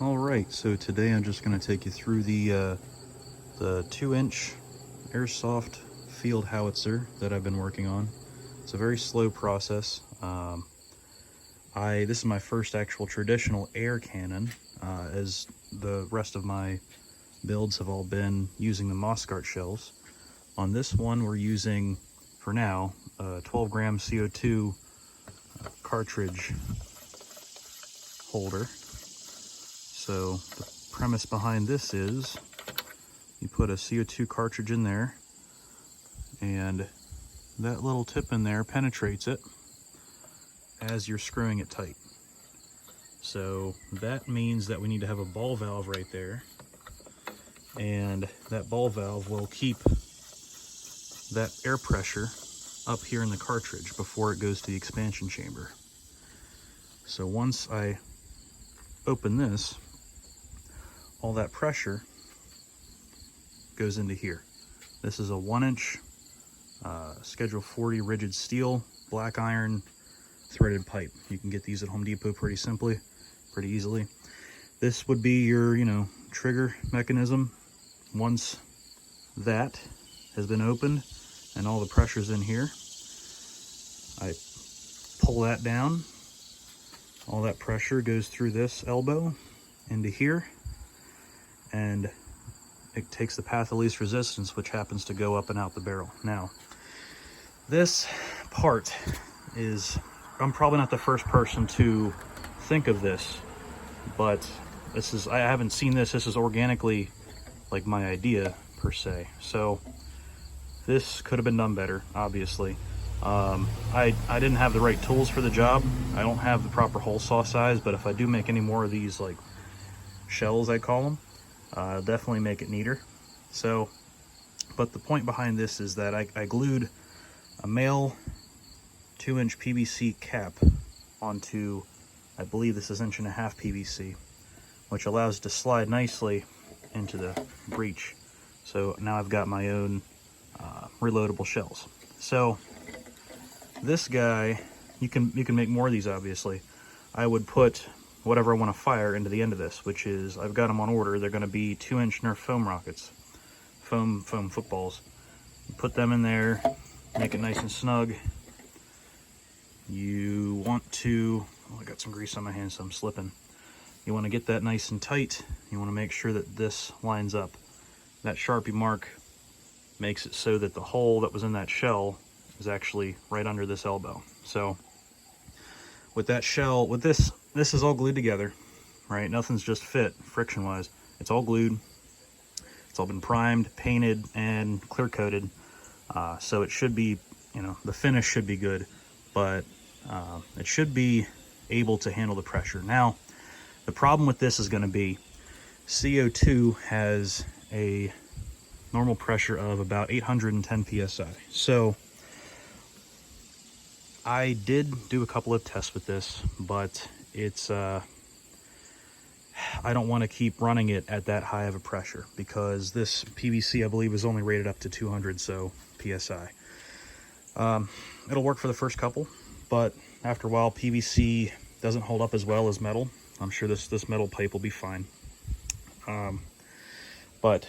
Alright, so today I'm just going to take you through the 2-inch Airsoft field howitzer that I've been working on. It's a very slow process. This is my first actual traditional air cannon, as the rest of my builds have all been using the Mossgart shells. On this one we're using, for now, a 12-gram CO2 cartridge holder. So the premise behind this is you put a CO2 cartridge in there, and that little tip in there penetrates it as you're screwing it tight. So that means that we need to have a ball valve right there, and that ball valve will keep that air pressure up here in the cartridge before it goes to the expansion chamber. So once I open this, all that pressure goes into here. This is a 1-inch Schedule 40 rigid steel, black iron, threaded pipe. You can get these at Home Depot pretty easily. This would be your, trigger mechanism. Once that has been opened and all the pressure's in here, I pull that down. All that pressure goes through this elbow into here, and it takes the path of least resistance, which happens to go up and out the barrel. Now, this part is, I'm probably not the first person to think of this, but I haven't seen this. This is organically like my idea per se. So this could have been done better, obviously. I didn't have the right tools for the job. I don't have the proper hole saw size, but if I do make any more of these like shells, I call them, definitely make it neater. So, but the point behind this is that I glued a male 2-inch PVC cap onto, I believe this is 1.5 PVC, which allows it to slide nicely into the breech. So now I've got my own reloadable shells. So this guy, you can make more of these, obviously. I would put whatever I want to fire into the end of this, which is, I've got them on order. They're going to be 2-inch Nerf foam rockets, foam footballs. You put them in there, make it nice and snug. You want to, I got some grease on my hands, so I'm slipping. You want to get that nice and tight. You want to make sure that this lines up. That Sharpie mark makes it so that the hole that was in that shell is actually right under this elbow. So with that shell, with this is all glued together, right? Nothing's just fit friction wise. It's all glued. It's all been primed, painted, and clear coated. So it should be, the finish should be good, but it should be able to handle the pressure. Now, the problem with this is going to be CO2 has a normal pressure of about 810 psi. So I did do a couple of tests with this, but it's I don't want to keep running it at that high of a pressure, because this PVC, I believe, is only rated up to 200 psi. It'll work for the first couple, but after a while PVC doesn't hold up as well as metal. I'm sure this metal pipe will be fine. But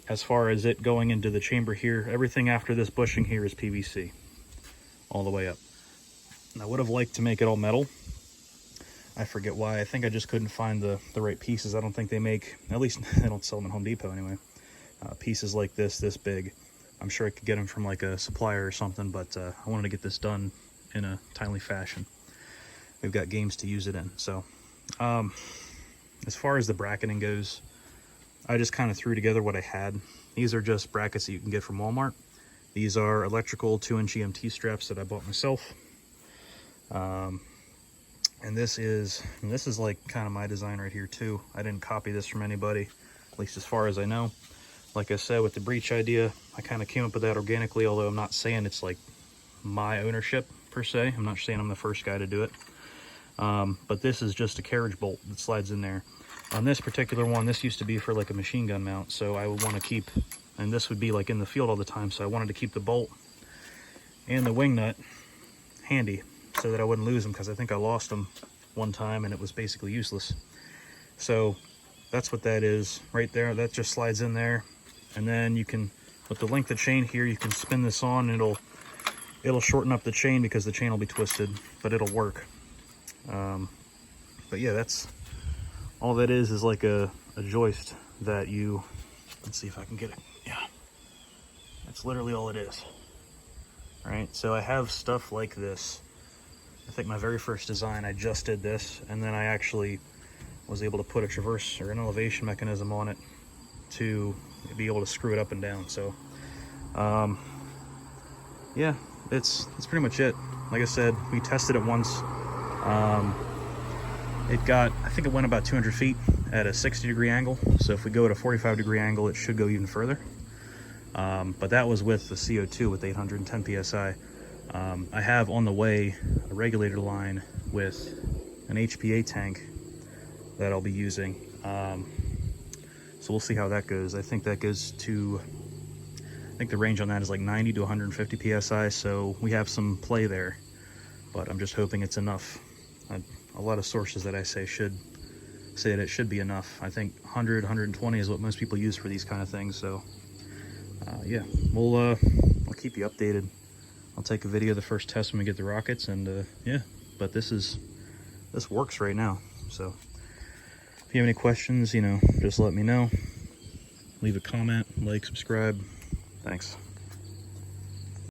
as far as it going into the chamber here, everything after this bushing here is PVC all the way up. I would have liked to make it all metal. I forget why. I think I just couldn't find the right pieces. I don't think they make, at least they don't sell them at Home Depot anyway, pieces like this big. I'm sure I could get them from like a supplier or something, but I wanted to get this done in a timely fashion. We've got games to use it in. So as far as the bracketing goes, I just kind of threw together what I had. These are just brackets that you can get from Walmart. These are electrical 2-inch EMT straps that I bought myself. And this is like kind of my design right here too. I didn't copy this from anybody, at least as far as I know. Like I said, with the breech idea, I kind of came up with that organically, although I'm not saying it's like my ownership per se. I'm not saying I'm the first guy to do it. But this is just a carriage bolt that slides in there. On this particular one, this used to be for like a machine gun mount, so I would want to keep, and this would be like in the field all the time, so I wanted to keep the bolt and the wing nut handy so that I wouldn't lose them, because I think I lost them one time and it was basically useless. So that's what that is right there. That just slides in there, and then you can, with the length of chain here, you can spin this on and it'll shorten up the chain because the chain will be twisted, but it'll work. But yeah, that's all that is like a joist that you, let's see if I can get it. Yeah, that's literally all it is. All right, so I have stuff like this. I think my very first design, I just did this, and then I actually was able to put a traverse or an elevation mechanism on it to be able to screw it up and down. So yeah, that's pretty much it. Like I said, we tested it once. It got, I think it went about 200 feet at a 60-degree angle. So if we go at a 45-degree angle, it should go even further. But that was with the CO2 with 810 psi. I have on the way a regulator line with an HPA tank that I'll be using. So we'll see how that goes. I think that goes to, I think the range on that is like 90 to 150 psi, so we have some play there, but I'm just hoping it's enough. A lot of sources that I say that it should be enough. I think 100, 120 is what most people use for these kind of things. So yeah, I'll keep you updated. I'll take a video of the first test when we get the rockets, and yeah, but this works right now. So if you have any questions, just let me know. Leave a comment, like, subscribe. Thanks.